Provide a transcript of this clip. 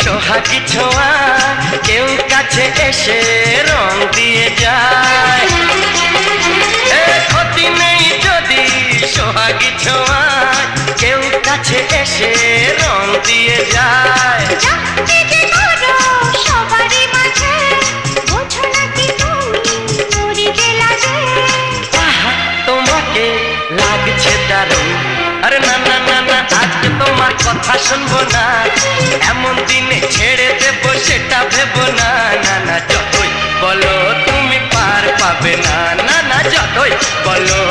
সোহাগী ছোঁয়া কেউ কাছে এসে রং দিয়ে যায়। ক্ষতি নেই যদি সোহাগী ছোঁয়া কেউ কাছে এসে রং দিয়ে যায়। তোমাকে লাগছে দারুণ, আরে না না না না আজকে তোমার কথা শুনবো না, এমন দিনে ছেড়ে দেবো সেটা ভেবো না। না না যতই বলো তুমি পার পাবে না, না না যতই বলো